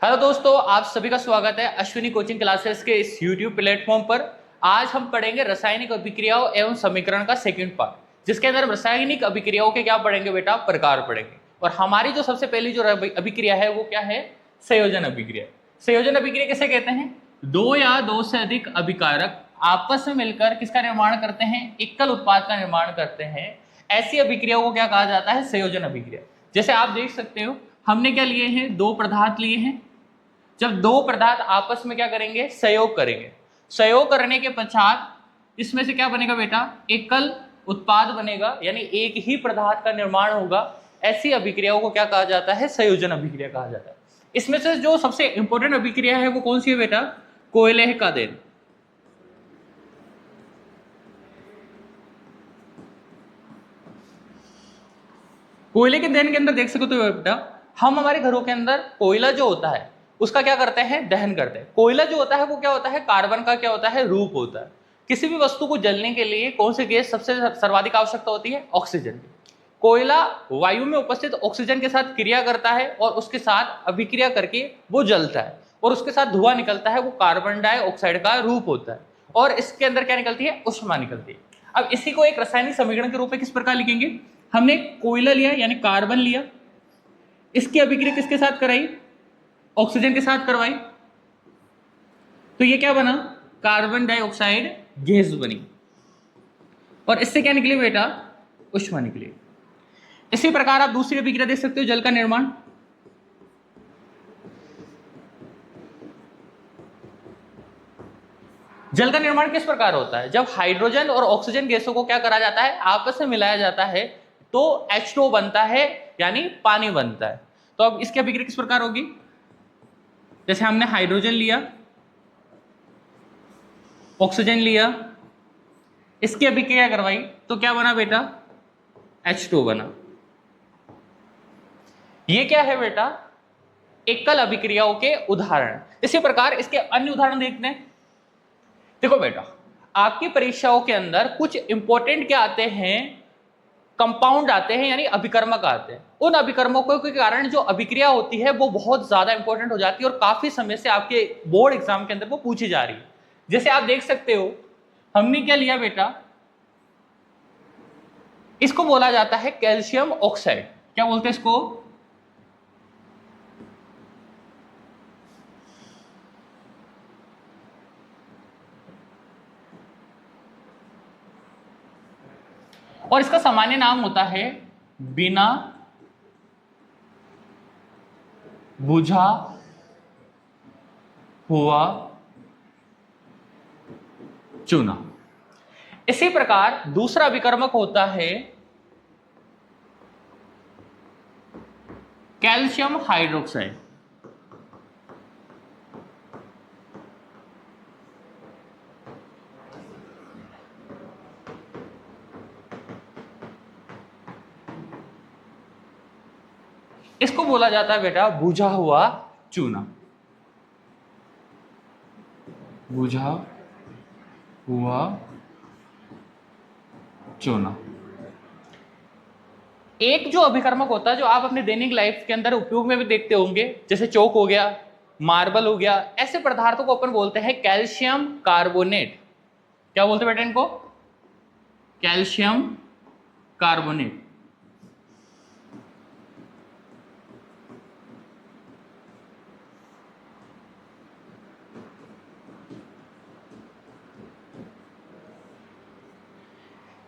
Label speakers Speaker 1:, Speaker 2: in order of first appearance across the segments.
Speaker 1: Hello दोस्तों, आप सभी का स्वागत है अश्विनी कोचिंग क्लासेस के इस YouTube प्लेटफॉर्म पर। आज हम पढ़ेंगे रासायनिक अभिक्रियाओं एवं समीकरण का सेकंड पार्ट, जिसके अंदर रासायनिक अभिक्रियाओं के क्या पढ़ेंगे बेटा, प्रकार पढ़ेंगे। और हमारी जो सबसे पहली जो अभिक्रिया है वो क्या है, संयोजन अभिक्रिया। संयोजन अभिक्रिया किसे कहते हैं? दो या दो से अधिक अभिकारक आपस में मिलकर किसका निर्माण करते हैं, एकल उत्पाद का निर्माण करते हैं। ऐसी अभिक्रिया को क्या कहा जाता है, संयोजन अभिक्रिया। जैसे आप देख सकते हो, हमने क्या लिए हैं, दो पदार्थ लिए हैं। जब दो पदार्थ आपस में क्या करेंगे, सहयोग करेंगे। सहयोग करने के पश्चात इसमें से क्या बनेगा बेटा, एकल उत्पाद बनेगा, यानी एक ही पदार्थ का निर्माण होगा। ऐसी अभिक्रियाओं को क्या कहा जाता है, संयोजन अभिक्रिया कहा जाता है। इसमें से जो सबसे इंपॉर्टेंट अभिक्रिया है वो कौन सी है बेटा, कोयले का देन। कोयले के देन के अंदर देख सकते हो बेटा, हम हमारे घरों के अंदर कोयला जो होता है उसका क्या करते हैं, दहन करते हैं। कोयला जो होता है वो क्या होता है, कार्बन का क्या होता है, रूप होता है। किसी भी वस्तु को जलने के लिए कौन सी गैस सबसे सर्वाधिक आवश्यकता होती है, ऑक्सीजन की। कोयला वायु में उपस्थित ऑक्सीजन के साथ क्रिया करता है और उसके साथ अभिक्रिया करके वो जलता है, और उसके साथ धुआं निकलता है, वो कार्बन डाइऑक्साइड का रूप होता है। और इसके अंदर क्या निकलती है, ऊष्मा निकलती है। अब इसी को एक रासायनिक समीकरण के रूप में किस प्रकार लिखेंगे, हमने कोयला लिया यानी कार्बन लिया, इसकी अभिक्रिया किसके साथ कराई, ऑक्सीजन के साथ करवाई, तो ये क्या बना, कार्बन डाइऑक्साइड गैस बनी। और इससे क्या निकली बेटा, ऊष्मा निकली। इसी प्रकार आप दूसरी अभिक्रिया देख सकते हो, जल का निर्माण। जल का निर्माण किस प्रकार होता है, जब हाइड्रोजन और ऑक्सीजन गैसों को क्या करा जाता है, आपस में मिलाया जाता है तो H2O बनता है, यानी पानी बनता है। तो अब इसकी अभिक्रिया किस प्रकार होगी, जैसे हमने हाइड्रोजन लिया, ऑक्सीजन लिया, इसकी अभिक्रिया करवाई तो क्या बना बेटा, H2O बना। ये क्या है बेटा, एकल अभिक्रियाओं के उदाहरण। इसी प्रकार इसके अन्य उदाहरण देखते हैं। देखो बेटा, आपकी परीक्षाओं के अंदर कुछ इंपॉर्टेंट क्या आते हैं, कंपाउंड आते हैं, यानी अभिकर्मक आते हैं। उन अभिकर्मकों के कारण जो अभिक्रिया होती है वो बहुत ज्यादा इंपॉर्टेंट हो जाती है और काफी समय से आपके बोर्ड एग्जाम के अंदर वो पूछी जा रही है। जैसे आप देख सकते हो, हमने क्या लिया बेटा, इसको बोला जाता है कैल्शियम ऑक्साइड। क्या बोलते हैं इसको, और इसका सामान्य नाम होता है बिना बुझा हुआ चूना। इसी प्रकार दूसरा अभिकर्मक होता है कैल्शियम हाइड्रोक्साइड। इसको बोला जाता है बेटा बुझा हुआ चूना। बुझा हुआ चूना एक जो अभिकर्मक होता है जो आप अपने दैनिक लाइफ के अंदर उपयोग में भी देखते होंगे, जैसे चौक हो गया, मार्बल हो गया, ऐसे पदार्थों को अपन बोलते हैं कैल्शियम कार्बोनेट। क्या बोलते हैं बेटा इनको, कैल्शियम कार्बोनेट।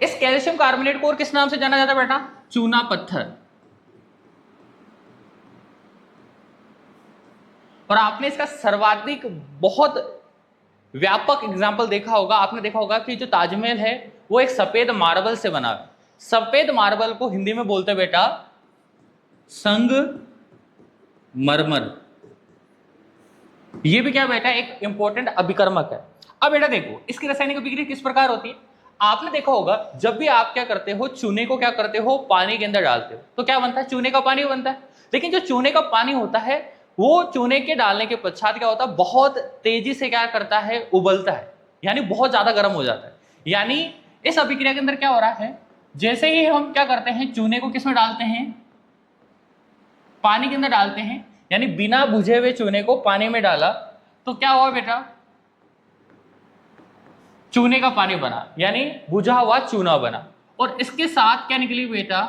Speaker 1: इस कैल्शियम कार्बोनेट को और किस नाम से जाना जाता है बेटा, चूना पत्थर। और आपने इसका सर्वाधिक बहुत व्यापक एग्जाम्पल देखा होगा। आपने देखा होगा कि जो ताजमहल है वो एक सफेद मार्बल से बना है। सफेद मार्बल को हिंदी में बोलते हैं बेटा संगमरमर। ये भी क्या बेटा, एक इंपॉर्टेंट अभिकर्मक है। अब बेटा देखो, इसकी रासायनिक अभिक्रिया किस प्रकार होती है। आपने देखा होगा, जब भी आप क्या करते हो, चूने को क्या करते हो, पानी के अंदर डालते हो तो क्या बनता है, चूने का पानी बनता है। लेकिन जो चूने का पानी होता है वो चूने के डालने के पश्चात क्या होता है, बहुत तेजी से क्या करता है, उबलता है, यानी बहुत ज्यादा गर्म हो जाता है। यानी इस अभिक्रिया के अंदर क्या हो रहा है, जैसे ही हम क्या करते हैं, चूने को किसमें डालते हैं, पानी के अंदर डालते हैं, यानी बिना बुझे हुए चूने को पानी में डाला तो क्या हुआ बेटा, चूने का पानी बना, यानी बुझा हुआ चूना बना। और इसके साथ क्या निकली बेटा,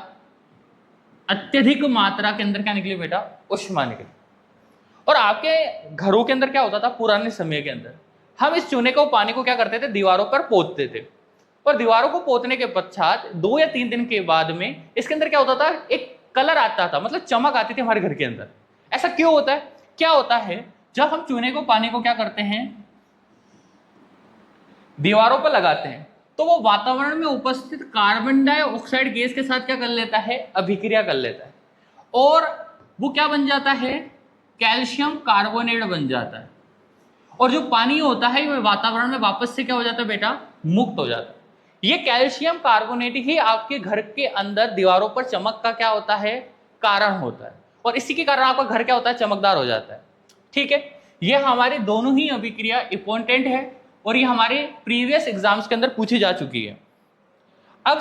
Speaker 1: अत्यधिक मात्रा के अंदर क्या निकली बेटा, ऊष्मा निकली। और आपके घरों के अंदर क्या होता था पुराने समय के अंदर, हम इस चूने को पानी को क्या करते थे, दीवारों पर पोतते थे। और दीवारों को पोतने के पश्चात 2 या 3 दिन के बाद में इसके अंदर क्या होता था, एक कलर आता था, मतलब चमक आती थी हमारे घर के अंदर। ऐसा क्यों होता है, क्या होता है, जब हम चूने को पानी को क्या करते हैं, दीवारों पर लगाते हैं, तो वो वातावरण में उपस्थित कार्बन डाइऑक्साइड गैस के साथ क्या कर लेता है, अभिक्रिया कर लेता है, और वो क्या बन जाता है, कैल्शियम कार्बोनेट बन जाता है। और जो पानी होता है वो वातावरण में वापस से क्या हो जाता है बेटा, मुक्त हो जाता है। ये कैल्शियम कार्बोनेट ही आपके घर के अंदर दीवारों पर चमक का क्या होता है, कारण होता है, और इसी के कारण आपका घर क्या होता है, चमकदार हो जाता है। ठीक है, ये हमारे दोनों ही अभिक्रिया इंपॉर्टेंट है और ये हमारे प्रीवियस एग्जाम्स के अंदर पूछी जा चुकी है। अब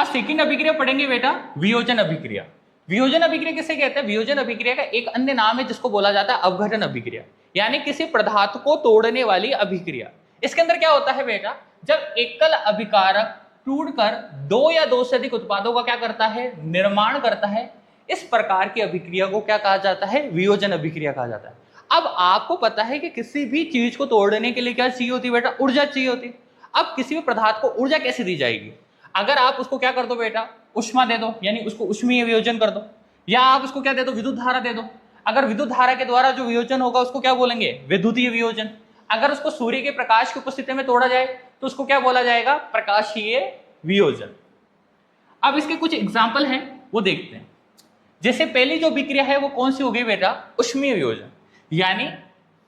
Speaker 1: सेकंड अभिक्रिया पढ़ेंगे बेटा, वियोजन अभिक्रिया। वियोजन अभिक्रिया किसे कहते हैं, वियोजन अभिक्रिया का एक अन्य नाम है जिसको बोला जाता है अवघटन अभिक्रिया, यानी किसी पदार्थ को तोड़ने वाली अभिक्रिया। इसके अंदर क्या होता है बेटा, जब एकल अभिकारक टूटकर 2 या 2 से अधिक उत्पादों का क्या करता है, निर्माण करता है, इस प्रकार की अभिक्रिया को क्या कहा जाता है, वियोजन अभिक्रिया कहा जाता है। अब आपको पता है कि किसी भी चीज को तोड़ने के लिए क्या चाहिए होती है बेटा, ऊर्जा चाहिए होती। अब किसी भी पदार्थ को ऊर्जा कैसे दी जाएगी, अगर आप उसको क्या कर दो बेटा, ऊष्मा दे दो, यानी उसको ऊष्मीय वियोजन कर दो, या आप उसको क्या दे दो, विद्युत धारा दे दो। अगर विद्युत धारा के द्वारा जो वियोजन होगा उसको क्या बोलेंगे, विद्युतीय वियोजन। अगर उसको सूर्य के प्रकाश की उपस्थिति में तोड़ा जाए तो उसको क्या बोला जाएगा, प्रकाशीय वियोजन। अब इसके कुछ एग्जाम्पल हैं वो देखते हैं। जैसे पहली जो अभिक्रिया है वो कौन सी होगी बेटा, ऊष्मीय वियोजन, यानी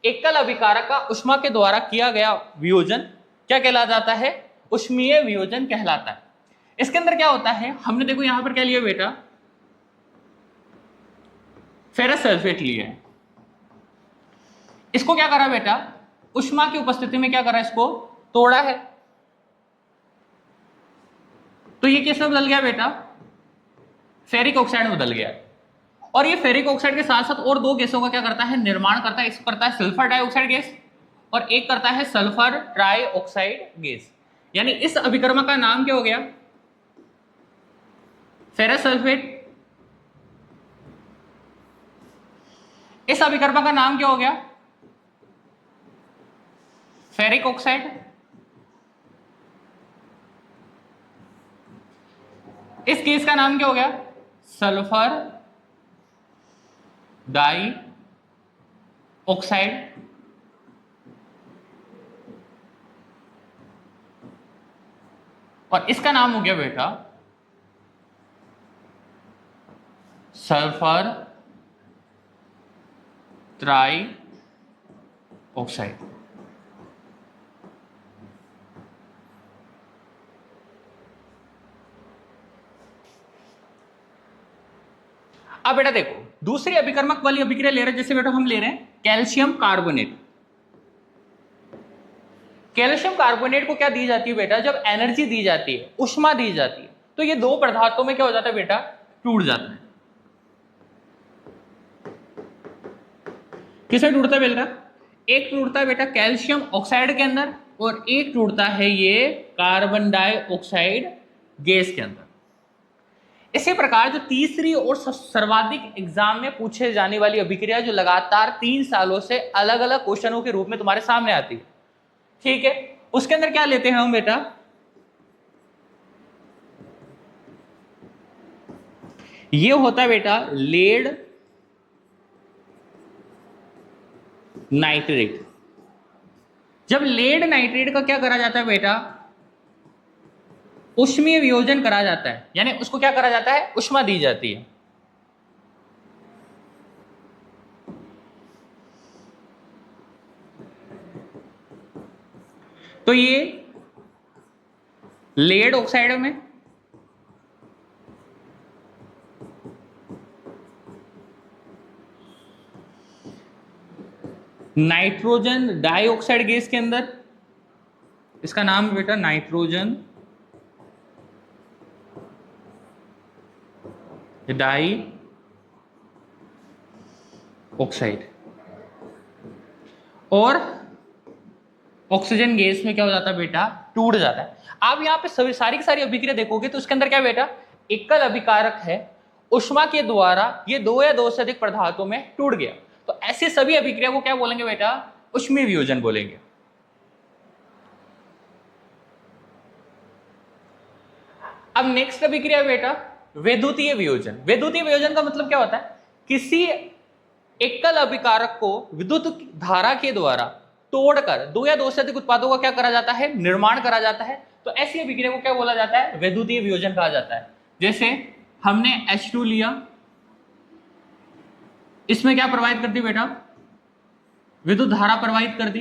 Speaker 1: एकल अभिकारक का ऊष्मा के द्वारा किया गया वियोजन क्या कहला जाता है, ऊष्मीय वियोजन कहलाता है। इसके अंदर क्या होता है, हमने देखो यहां पर क्या लिया बेटा, फेरस सल्फेट लिया है, इसको क्या करा बेटा, ऊष्मा की उपस्थिति में क्या करा, इसको तोड़ा है, तो ये किस में बदल गया बेटा, फेरिक ऑक्साइड में बदल गया। और ये फेरिक ऑक्साइड के साथ साथ और 2 गैसों का क्या करता है, निर्माण करता है। एक करता है सल्फर डाइऑक्साइड गैस और एक करता है सल्फर ट्राइऑक्साइड गैस। यानी इस अभिकर्मक का नाम क्या हो गया, फेरस सल्फेट। इस अभिकर्मक का नाम क्या हो गया, फेरिक ऑक्साइड। इस गैस का नाम क्या हो गया, सल्फर डाई ऑक्साइड। और इसका नाम हो गया बेटा सल्फर ट्राई ऑक्साइड। अब बेटा देखो दूसरी अभिकर्मक वाली अभिक्रिया ले रहे हैं, जैसे बेटा हम ले रहे हैं कैल्शियम कार्बोनेट। कैल्शियम कार्बोनेट को क्या दी जाती है बेटा, जब एनर्जी दी जाती है, ऊष्मा दी जाती है, तो ये 2 पदार्थों में क्या हो जाता है बेटा, टूट जाता है। किसमें टूटता है बेटा, एक टूटता है बेटा कैल्शियम ऑक्साइड के अंदर और एक टूटता है ये कार्बन डाइऑक्साइड गैस के अंदर। इसी प्रकार जो तीसरी और सर्वाधिक एग्जाम में पूछे जाने वाली अभिक्रिया जो लगातार 3 सालों से अलग अलग क्वेश्चनों के रूप में तुम्हारे सामने आती है, ठीक है, उसके अंदर क्या लेते हैं हम बेटा, ये होता है बेटा लेड नाइट्रेट। जब लेड नाइट्रेट का क्या करा जाता है बेटा, ऊष्मीय वियोजन करा जाता है, यानी उसको क्या करा जाता है, ऊष्मा दी जाती है। तो ये लेड ऑक्साइड में नाइट्रोजन डाइऑक्साइड गैस के अंदर, इसका नाम है बेटा नाइट्रोजन डाई ऑक्साइड, और ऑक्सीजन गैस में क्या हो जाता है बेटा, टूट जाता है। आप यहाँ पे सभी सारी की सारी अभिक्रिया देखोगे तो उसके अंदर क्या बेटा, एकल अभिकारक है, उष्मा के द्वारा ये दो या दो से अधिक पदार्थों में टूट गया। तो ऐसे सभी अभिक्रिया को क्या बोलेंगे बेटा, ऊष्मीय वियोजन बोलेंगे। अब नेक्स्ट अभिक्रिया बेटा वैद्युतीय वियोजन। वैद्युतीय वियोजन का मतलब क्या होता है, किसी एकल अभिकारक को विद्युत धारा के द्वारा तोड़कर दो या दो से अधिक उत्पादों का क्या करा जाता है, निर्माण करा जाता है। तो ऐसी अभिक्रिया को क्या बोला जाता है, वैद्युतीय वियोजन कहा जाता है। जैसे हमने H2 लिया, इसमें क्या प्रवाहित कर दी बेटा, विद्युत धारा प्रवाहित कर दी,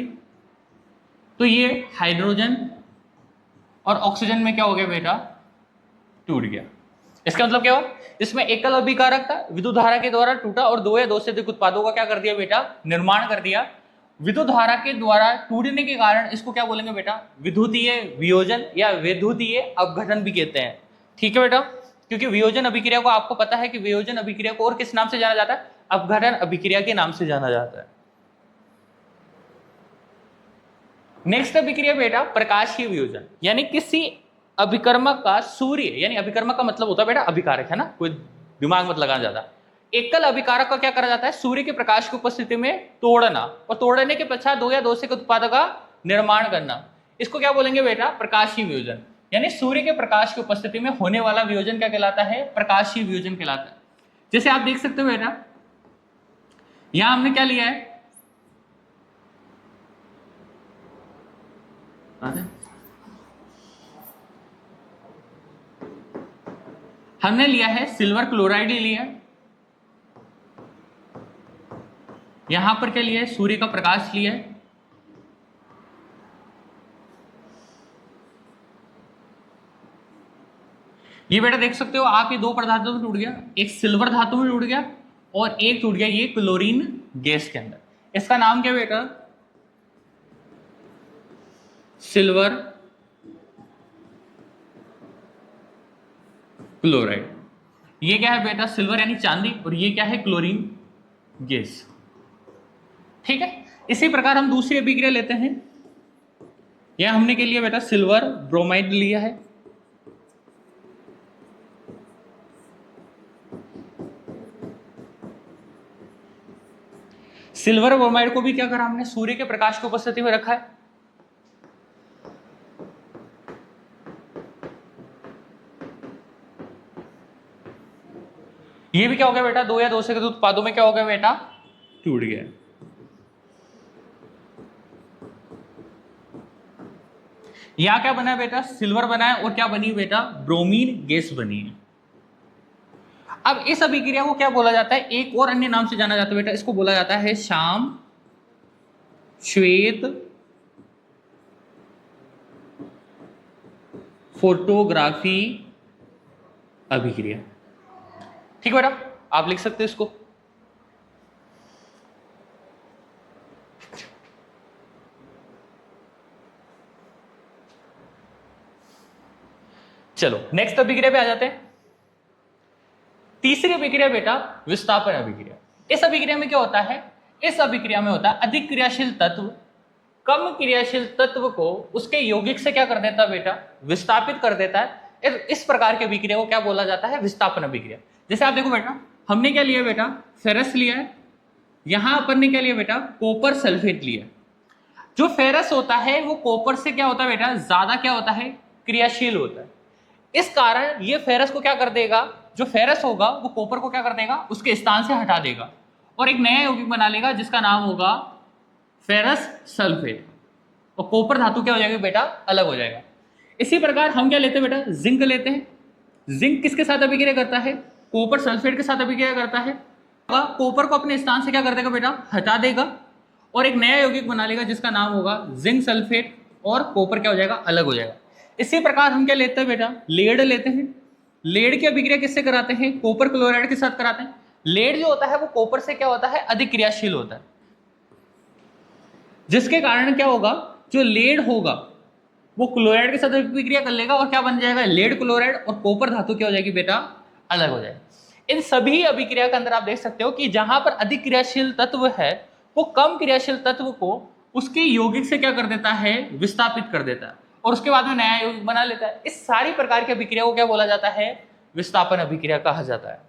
Speaker 1: तो ये हाइड्रोजन और ऑक्सीजन में क्या हो गया बेटा, टूट गया। इसका मतलब क्या हुआ, इसमें एकल अभिकारक था, विद्युत धारा के द्वारा टूटा और दो या दो से अधिक उत्पादों का क्या कर दिया बेटा, निर्माण कर दिया। विद्युत धारा के द्वारा टूटने के कारण इसको क्या बोलेंगे बेटा, विद्युतीय वियोजन या वैद्युतीय अपघटन भी कहते हैं। ठीक है बेटा, क्योंकि वियोजन अभिक्रिया को आपको पता है कि वियोजन अभिक्रिया को और किस नाम से जाना जाता है, अपघटन अभिक्रिया के नाम से जाना जाता है। नेक्स्ट अभिक्रिया बेटा प्रकाशीय वियोजन, यानी किसी अभिकर्मक का सूर्य, यानी अभिकर्मक का मतलब होता है बेटा अभिकारक, है ना, कोई दिमाग मत लगाना ज्यादा। एकल अभिकारक का क्या करा जाता है, सूर्य के प्रकाश की उपस्थिति में तोड़ना और तोड़ने के पश्चात दो या दो से अधिक उत्पादों का निर्माण करना, इसको क्या बोलेंगे बेटा, प्रकाशीय वियोजन। यानी सूर्य के प्रकाश की उपस्थिति में होने वाला वियोजन क्या कहलाता है, प्रकाशीय वियोजन कहलाता है। जैसे आप देख सकते हो बेटा, यहां हमने क्या लिया है, हमने लिया है सिल्वर क्लोराइड ही लिया है, यहां पर क्या लिया है, सूर्य का प्रकाश लिया है, ये बेटा देख सकते हो आप, ये दो पदार्थों में टूट गया, एक सिल्वर धातु में टूट गया और एक टूट गया ये क्लोरीन गैस के अंदर। इसका नाम क्या बेटा, सिल्वर क्लोराइड। ये क्या है बेटा, सिल्वर यानी चांदी, और ये क्या है, क्लोरीन गैस। ठीक है, इसी प्रकार हम दूसरी अभिक्रिया लेते हैं। यह हमने के लिए बेटा सिल्वर ब्रोमाइड लिया है, सिल्वर ब्रोमाइड को भी क्या करा हमने, सूर्य के प्रकाश की उपस्थिति में रखा है, ये भी क्या हो गया बेटा, दो या दो से अधिक उत्पादों में क्या हो गया बेटा, टूट गया। यहां क्या बना है बेटा, सिल्वर बना है, और क्या बनी बेटा, ब्रोमीन गैस बनी है। अब इस अभिक्रिया को क्या बोला जाता है, एक और अन्य नाम से जाना जाता है बेटा, इसको बोला जाता है श्याम श्वेत फोटोग्राफी अभिक्रिया। ठीक है बेटा, आप लिख सकते हो इसको। चलो नेक्स्ट अभिक्रिया पे आ जाते हैं। तीसरी अभिक्रिया बेटा विस्थापन अभिक्रिया। इस अभिक्रिया में क्या होता है, इस अभिक्रिया में होता है अधिक क्रियाशील तत्व कम क्रियाशील तत्व को उसके यौगिक से क्या कर देता है बेटा, विस्थापित कर देता है। इस प्रकार की अभिक्रिया को क्या बोला जाता है, विस्थापन अभिक्रिया। जैसे आप देखो बेटा, हमने क्या लिया बेटा, फेरस लिया है, यहां अपन ने क्या लिया बेटा, कॉपर सल्फेट लिया। जो फेरस होता है वो कॉपर से क्या होता है बेटा, ज्यादा क्या होता है, क्रियाशील होता है। इस कारण ये फेरस को क्या कर देगा, जो फेरस होगा वो कॉपर को क्या कर देगा, उसके स्थान से हटा देगा और एक नया यौगिक बना लेगा जिसका नाम होगा फेरस सल्फेट, और कॉपर धातु क्या हो जाएगी बेटा, अलग हो जाएगा। इसी प्रकार हम क्या लेते हैं बेटा, जिंक लेते हैं। जिंक किसके साथ अभिक्रिया करता है, कॉपर सल्फेट के साथ अभिक्रिया करता है। कॉपर को अपने स्थान से क्या कर देगा बेटा, हटा देगा और एक नया यौगिक बना लेगा जिसका नाम होगा जिंक सल्फेट, और कॉपर क्या हो जाएगा, अलग हो जाएगा। इसी प्रकार हम क्या लेते हैं बेटा, लेड लेते हैं। लेड की अभिक्रिया किससे कराते हैं, कॉपर क्लोराइड के साथ कराते हैं। लेड जो होता है वो कॉपर से क्या होता है, अधिक क्रियाशील होता है, जिसके कारण क्या होगा, जो लेड होगा वो क्लोराइड के साथ अभिक्रिया कर लेगा और क्या बन जाएगा, लेड क्लोराइड, और कॉपर धातु क्या हो जाएगी बेटा, अलग हो जाएगी। इन सभी अभिक्रिया के अंदर आप देख सकते हो कि जहां पर अधिक क्रियाशील तत्व है वो कम क्रियाशील तत्व को उसके यौगिक से क्या कर देता है, विस्थापित कर देता है और उसके बाद में नया यौगिक बना लेता है। इस सारी प्रकार की अभिक्रिया को क्या बोला जाता है, विस्थापन अभिक्रिया कहा जाता है।